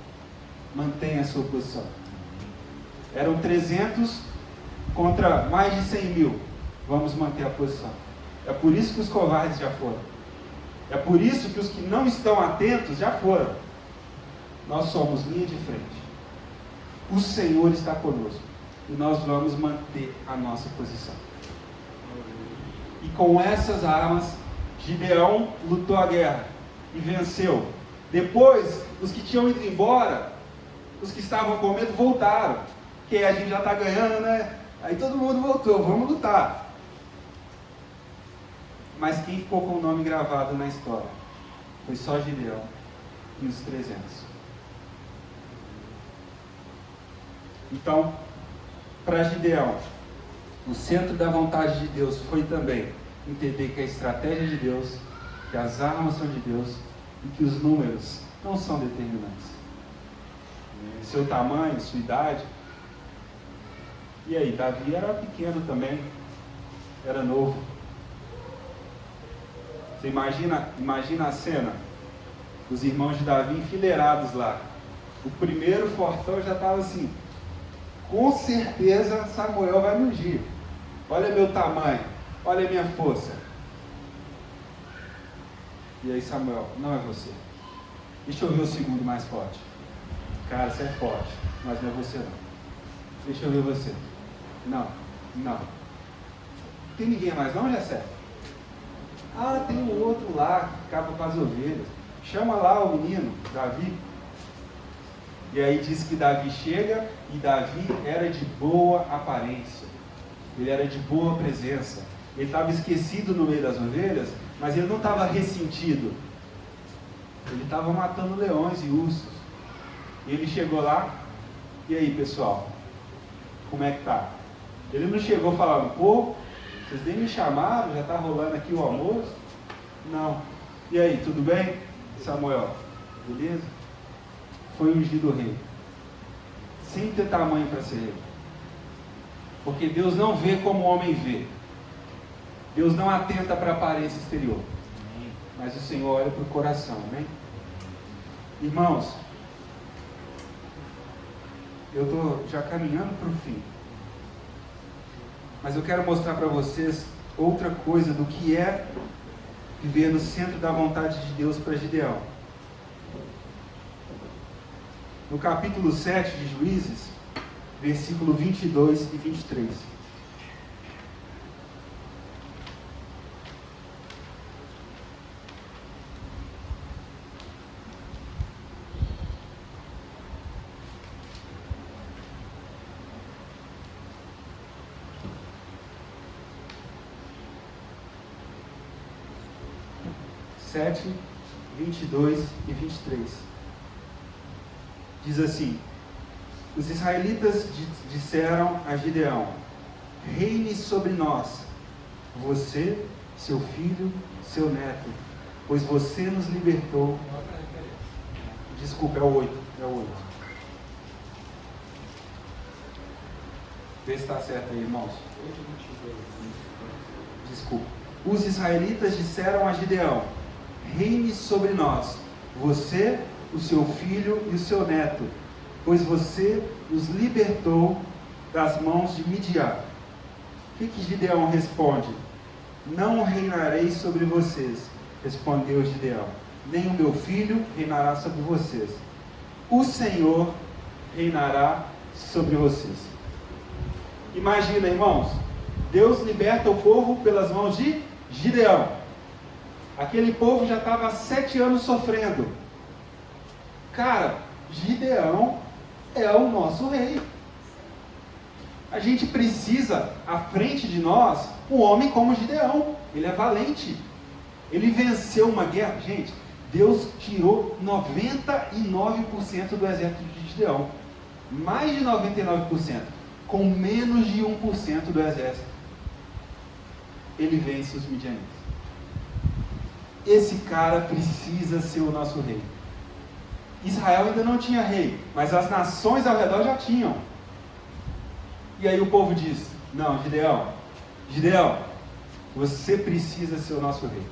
mantenha a sua posição. Eram 300 contra mais de 100 mil. Vamos manter a posição. É por isso que os covardes já foram. É por isso que os que não estão atentos já foram. Nós somos linha de frente. O Senhor está conosco. E nós vamos manter a nossa posição. E com essas armas, Gideão lutou a guerra e venceu. Depois, os que tinham ido embora, os que estavam com medo, voltaram. Porque a gente já está ganhando, né? Aí todo mundo voltou, vamos lutar. Mas quem ficou com o nome gravado na história foi só Gideão e os 300. Então, para Gideão, o centro da vontade de Deus foi também entender que a estratégia de Deus, que as armas são de Deus e que os números não são determinantes. Seu tamanho, sua idade, E aí, Davi era pequeno também, era novo. Você imagina a cena, os irmãos de Davi enfileirados lá. O primeiro fortão já estava assim, com certeza Samuel vai me ungir. Olha meu tamanho, olha a minha força. E aí Samuel, não é você. Deixa eu ver o segundo mais forte. Cara, você é forte, mas não é você não. Deixa eu ver você. Não. Tem ninguém mais não, Jessé? Ah, tem um outro lá que ficava com as ovelhas. Chama lá o menino, Davi. E aí diz que Davi chega e Davi era de boa aparência. Ele era de boa presença. Ele estava esquecido no meio das ovelhas, mas ele não estava ressentido. Ele estava matando leões e ursos. E ele chegou lá, e aí pessoal, como é que tá? Ele não chegou falando, pô, vocês nem me chamaram, já está rolando aqui o almoço? Não. E aí, tudo bem, Samuel? Beleza? Foi ungido rei. Sem ter tamanho para ser rei. Porque Deus não vê como o homem vê. Deus não atenta para a aparência exterior. Mas o Senhor olha para o coração, amém? Irmãos, eu estou já caminhando para o fim. Mas eu quero mostrar para vocês outra coisa do que é viver no centro da vontade de Deus para Gideão. No capítulo 7 de Juízes, versículo 22 e 23. Sete, 22 e 23. Diz assim: os israelitas disseram a Gideão: reine sobre nós, você, seu filho, seu neto, pois você nos libertou. Desculpa, é o 8. Vê se está certo aí, irmãos. Desculpa. Os israelitas disseram a Gideão: reine sobre nós, você, o seu filho e o seu neto, pois você nos libertou das mãos de Midian. O que Gideão responde? Não reinarei sobre vocês, respondeu Gideão, nem o meu filho reinará sobre vocês. O Senhor reinará sobre vocês. Imagina, irmãos, Deus liberta o povo pelas mãos de Gideão. Aquele povo já estava há 7 anos sofrendo. Cara, Gideão é o nosso rei. A gente precisa, à frente de nós, um homem como Gideão. Ele é valente. Ele venceu uma guerra. Gente, Deus tirou 99% do exército de Gideão. Mais de 99%. Com menos de 1% do exército. Ele vence os midianitas. Esse cara precisa ser o nosso rei. Israel ainda não tinha rei, mas as nações ao redor já tinham. E aí o povo diz: não, Gideão, você precisa ser o nosso rei.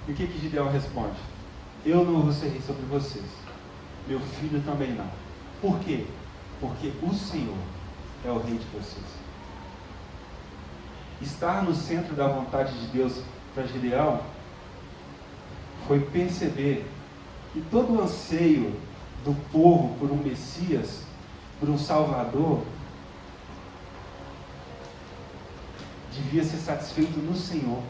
E o que Gideão responde? Eu não vou ser rei sobre vocês, meu filho também não. Por quê? Porque o Senhor é o rei de vocês. Estar no centro da vontade de Deus para Gideão foi perceber que todo o anseio do povo por um Messias, por um Salvador, devia ser satisfeito no Senhor.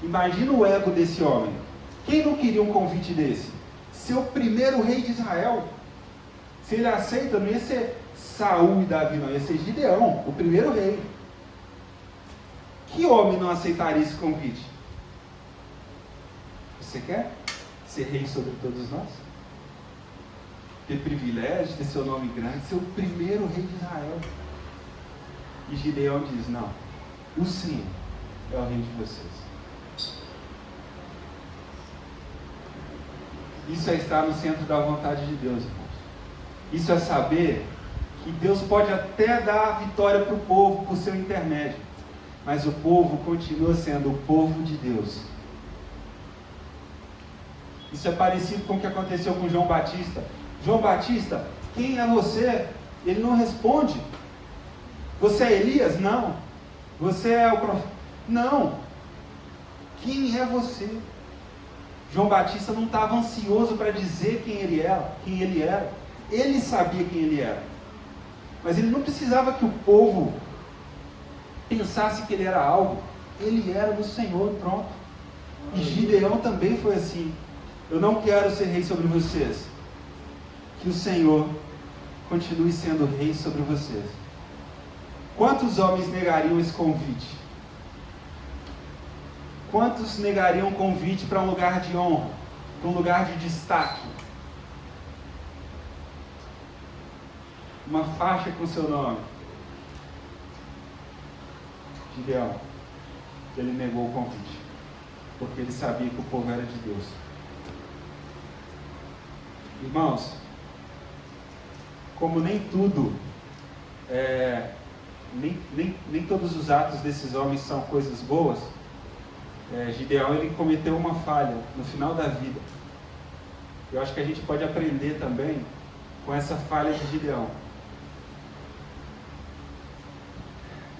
Imagina o ego desse homem. Quem não queria um convite desse? Ser o primeiro rei de Israel. Se ele aceita, não ia ser Saul e Davi, não, ia ser Gideão, o primeiro rei. Que homem não aceitaria esse convite? Você quer ser rei sobre todos nós? Ter privilégio, ter seu nome grande, ser o primeiro rei de Israel. E Gideão diz: não, o Senhor é o rei de vocês. Isso é estar no centro da vontade de Deus, irmãos. Isso é saber que Deus pode até dar a vitória para o povo por seu intermédio, mas o povo continua sendo o povo de Deus. Isso é parecido com o que aconteceu com João Batista. João Batista, quem é você? Ele não responde. Você é Elias? Não. Você é o profeta? Não. Quem é você? João Batista não estava ansioso para dizer quem ele era. Ele sabia quem ele era. Mas ele não precisava que o povo pensasse que ele era algo. Ele era do Senhor, pronto. E Gideão também foi assim. Eu não quero ser rei sobre vocês. Que o Senhor continue sendo rei sobre vocês. Quantos homens negariam esse convite? Quantos negariam um convite para um lugar de honra, para um lugar de destaque? Uma faixa com seu nome. Gideão, ele negou o convite, porque ele sabia que o povo era de Deus. Irmãos, como nem tudo, nem todos os atos desses homens são coisas boas, Gideão ele cometeu uma falha no final da vida. Eu acho que a gente pode aprender também com essa falha de Gideão.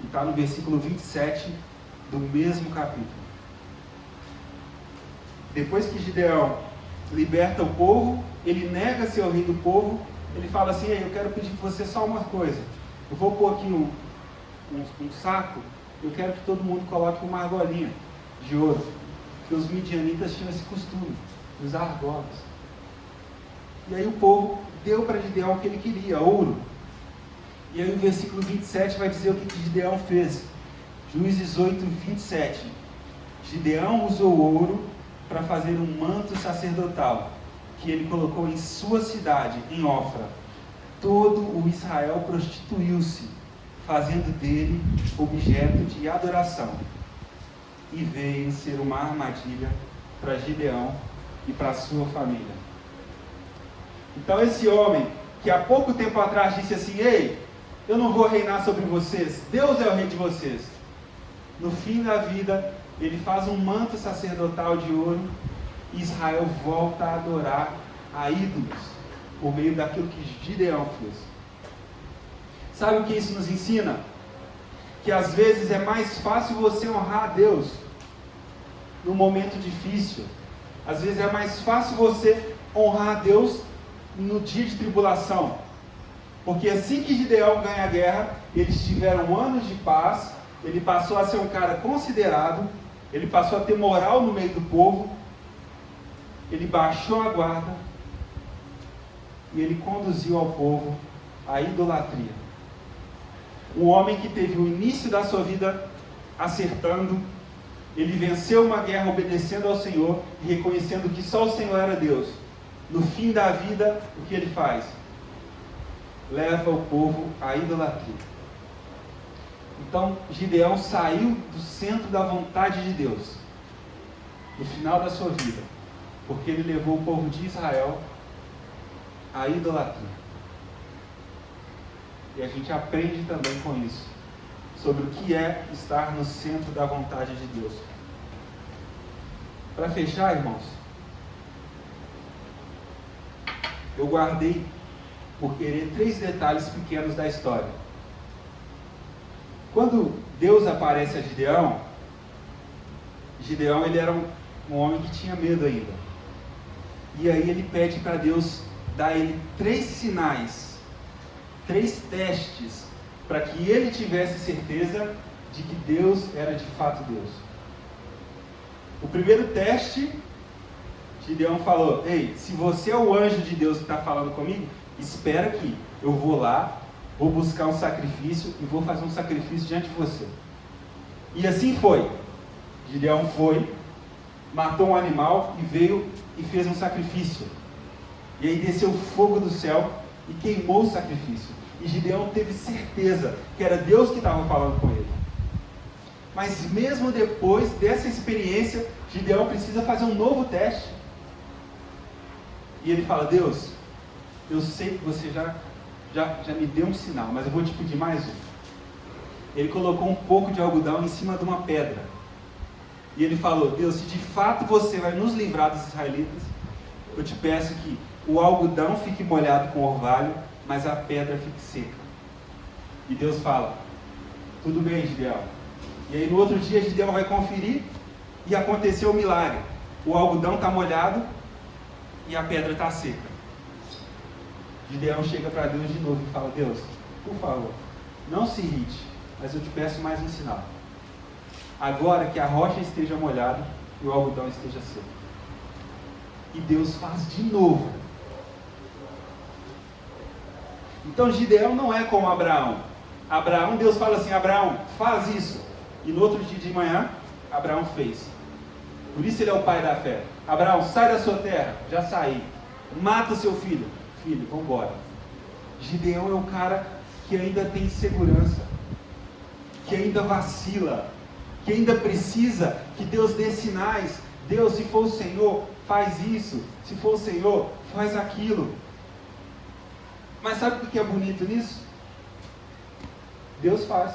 E está no versículo 27 do mesmo capítulo. Depois que Gideão liberta o povo, ele nega ser o rei do povo, ele fala assim: eu quero pedir de você só uma coisa. Eu vou pôr aqui um saco, eu quero que todo mundo coloque uma argolinha de ouro. Porque os midianitas tinham esse costume de usar argolas. E aí o povo deu para Gideão o que ele queria, ouro. E aí o versículo 27 vai dizer o que Gideão fez. Juízes 8, 27. Gideão usou ouro para fazer um manto sacerdotal, que ele colocou em sua cidade, em Ofra. Todo o Israel prostituiu-se, fazendo dele objeto de adoração. E veio ser uma armadilha para Gideão e para sua família. Então esse homem, que há pouco tempo atrás disse assim: ei, eu não vou reinar sobre vocês, Deus é o rei de vocês. No fim da vida, ele faz um manto sacerdotal de ouro e Israel volta a adorar a ídolos por meio daquilo que Gideão fez. Sabe o que isso nos ensina? Que às vezes é mais fácil você honrar a Deus no momento difícil. Às vezes é mais fácil você honrar a Deus no dia de tribulação. Porque assim que Gideão ganha a guerra, eles tiveram anos de paz, ele passou a ser um cara considerado, ele passou a ter moral no meio do povo, ele baixou a guarda e ele conduziu ao povo a idolatria. Um homem que teve o início da sua vida acertando, ele venceu uma guerra obedecendo ao Senhor e reconhecendo que só o Senhor era Deus. No fim da vida, o que ele faz? Leva o povo à idolatria. Então, Gideão saiu do centro da vontade de Deus, no final da sua vida, porque ele levou o povo de Israel à idolatria. E a gente aprende também com isso, sobre o que é estar no centro da vontade de Deus. Para fechar, irmãos, eu guardei, por querer, 3 detalhes pequenos da história. Quando Deus aparece a Gideão, ele era um homem que tinha medo ainda. E aí ele pede para Deus dar a ele 3 sinais, 3 testes, para que ele tivesse certeza de que Deus era de fato Deus. O primeiro teste, Gideão falou: ei, se você é o anjo de Deus que está falando comigo, espera aqui, eu vou lá, vou buscar um sacrifício e vou fazer um sacrifício diante de você. E assim foi. Gideão foi, matou um animal e veio e fez um sacrifício. E aí desceu fogo do céu e queimou o sacrifício. E Gideão teve certeza que era Deus que estava falando com ele. Mas mesmo depois dessa experiência, Gideão precisa fazer um novo teste. E ele fala: Deus, eu sei que você já me deu um sinal, mas eu vou te pedir mais um. Ele colocou um pouco de algodão em cima de uma pedra. E ele falou: Deus, se de fato você vai nos livrar dos israelitas, eu te peço que o algodão fique molhado com orvalho, mas a pedra fique seca. E Deus fala: tudo bem, Gideão. E aí no outro dia Gideão vai conferir e aconteceu o milagre. O algodão está molhado e a pedra está seca. Gideão chega para Deus de novo e fala: Deus, por favor, não se irrite, mas eu te peço mais um sinal. Agora que a rocha esteja molhada e o algodão esteja seco. E Deus faz de novo. Então Gideão não é como Abraão. Abraão, Deus fala assim: Abraão, faz isso. E no outro dia de manhã, Abraão fez. Por isso ele é o pai da fé. Abraão, sai da sua terra. Já saí. Mata seu filho. Filho, vamos embora. Gideão é o cara que ainda tem segurança, que ainda vacila, que ainda precisa que Deus dê sinais. Deus, se for o Senhor, faz isso. Se for o Senhor, faz aquilo. Mas sabe o que é bonito nisso? Deus faz.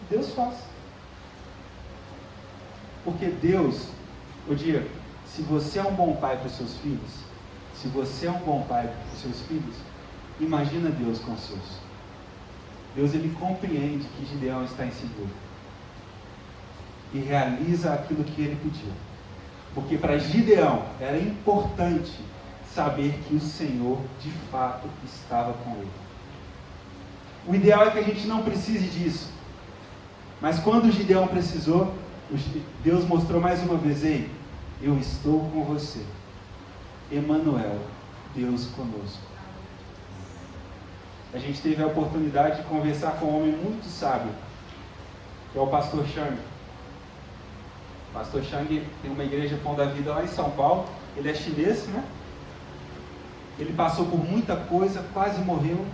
Deus faz. Porque Deus, o dia, se você é um bom pai para os seus filhos, se você é um bom pai para os seus filhos, imagina Deus com os seus. Deus, ele compreende que Gideão está inseguro e realiza aquilo que ele pediu. Porque para Gideão era importante saber que o Senhor de fato estava com ele. O ideal é que a gente não precise disso. Mas quando Gideão precisou, Deus mostrou mais uma vez: ei, eu estou com você. Emanuel, Deus conosco. A gente teve a oportunidade de conversar com um homem muito sábio, que é o pastor Chang. O pastor Chang tem uma igreja Pão da Vida lá em São Paulo. Ele é chinês, né? Ele passou por muita coisa, quase morreu.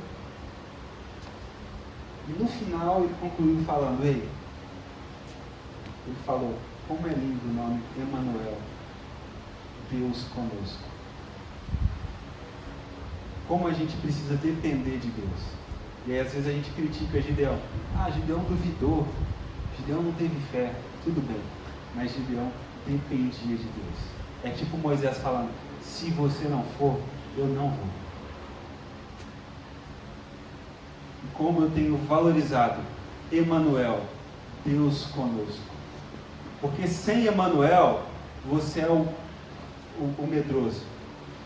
E no final ele concluiu falando: ei, ele falou, como é lindo o nome Emanuel, Deus conosco. Como a gente precisa depender de Deus. E aí às vezes a gente critica Gideão. Gideão duvidou, Gideão não teve fé. Tudo bem, mas Gideão dependia de Deus. É tipo Moisés falando: se você não for, eu não vou. E como eu tenho valorizado Emanuel, Deus conosco. Porque sem Emanuel, você é o medroso.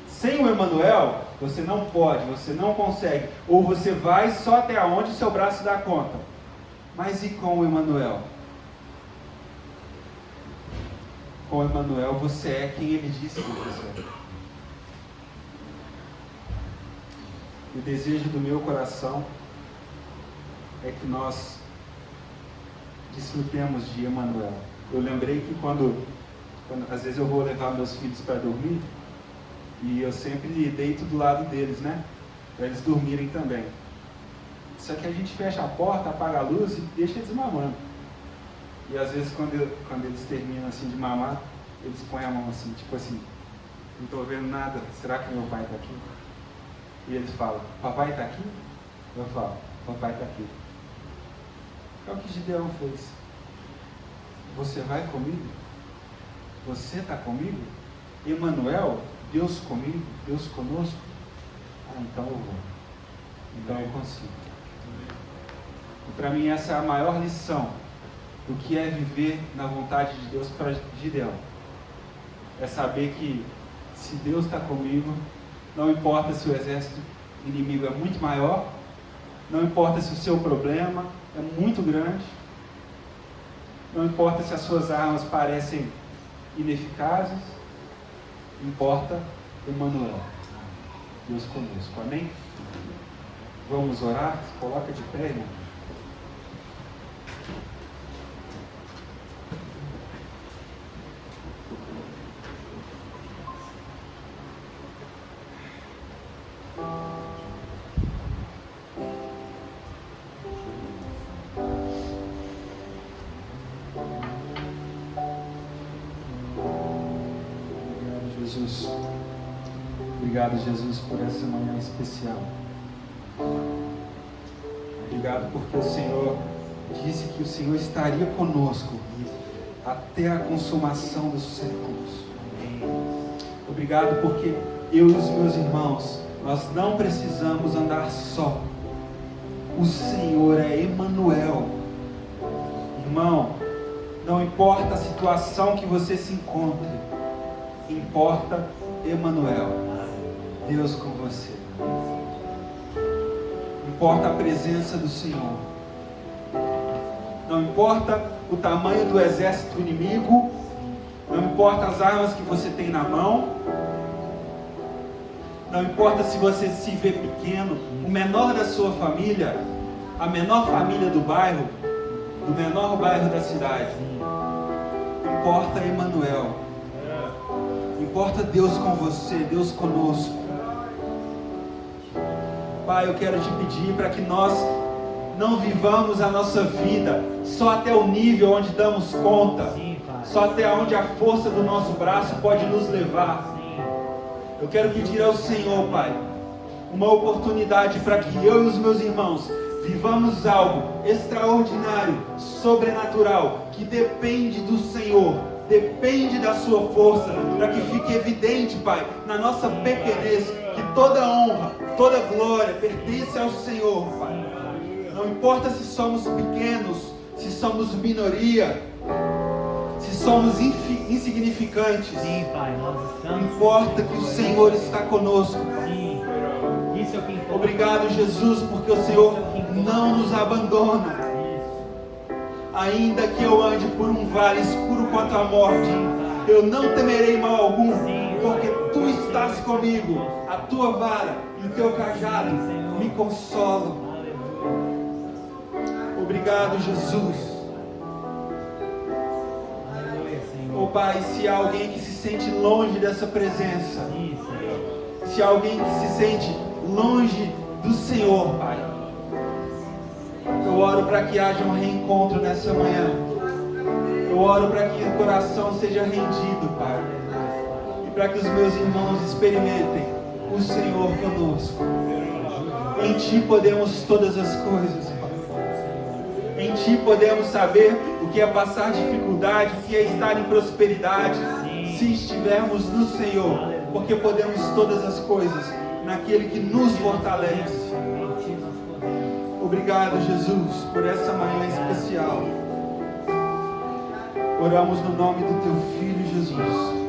Sem o Emanuel, você não pode, você não consegue. Ou você vai só até onde seu braço dá conta. Mas e com o Emanuel? Com o Emanuel, você é quem ele disse que você é. O desejo do meu coração é que nós desfrutemos de Emanuel. Eu lembrei que quando às vezes eu vou levar meus filhos para dormir, e eu sempre deito do lado deles, né? Para eles dormirem também. Só que a gente fecha a porta, apaga a luz e deixa eles mamando. E às vezes quando eles terminam assim de mamar, eles põem a mão assim, tipo assim: não estou vendo nada, será que meu pai está aqui? E eles falam: papai está aqui? Eu falo: papai está aqui. É o que Gideão fez. Você vai comigo? Você está comigo? Emanuel, Deus comigo, Deus conosco? Então eu vou. Então eu consigo. E para mim essa é a maior lição do que é viver na vontade de Deus para Gideão. É saber que se Deus está comigo, não importa se o exército inimigo é muito maior, não importa se o seu problema é muito grande, não importa se as suas armas parecem ineficazes, importa Emanuel, Deus conosco. Amém? Vamos orar? Se coloca de pé, irmão. Jesus, Obrigado, Jesus, por essa manhã especial. Obrigado porque o Senhor disse que o Senhor estaria conosco até a consumação dos séculos. Obrigado porque eu e os meus irmãos, nós não precisamos andar só. O Senhor é Emanuel. Irmão, não importa a situação que você se encontre, importa Emanuel, Deus com você. Importa a presença do Senhor. Não importa o tamanho do exército inimigo, não importa as armas que você tem na mão, não importa se você se vê pequeno, o menor da sua família, a menor família do bairro, do menor bairro da cidade. Importa Emanuel. Importa Deus com você, Deus conosco. Pai, eu quero te pedir para que nós não vivamos a nossa vida só até o nível onde damos conta, só até onde a força do nosso braço pode nos levar. Eu quero pedir ao Senhor, Pai, uma oportunidade para que eu e os meus irmãos vivamos algo extraordinário, sobrenatural, que depende do Senhor, depende da sua força, para que fique evidente, Pai, na nossa pequenez, que toda honra, toda glória pertence ao Senhor, Pai. Não importa se somos pequenos, se somos minoria, se somos insignificantes. Sim, Pai, nós estamos. Importa que o Senhor está conosco. Sim, isso é o que importa. Obrigado, Jesus, porque o Senhor não nos abandona. Ainda que eu ande por um vale escuro quanto a morte, eu não temerei mal algum, porque Tu estás comigo. A Tua vara e o Teu cajado me consolam. Obrigado, Jesus. Oh Pai, se há alguém que se sente longe dessa presença, se há alguém que se sente longe do Senhor, Pai, eu oro para que haja um reencontro nessa manhã. Eu oro para que o coração seja rendido, Pai, e para que os meus irmãos experimentem o Senhor conosco. Em Ti podemos todas as coisas, Pai. Em Ti podemos saber o que é passar dificuldade, o que é estar em prosperidade, se estivermos no Senhor, porque podemos todas as coisas naquele que nos fortalece. Obrigado, Jesus, por essa manhã especial. Oramos no nome do Teu Filho, Jesus.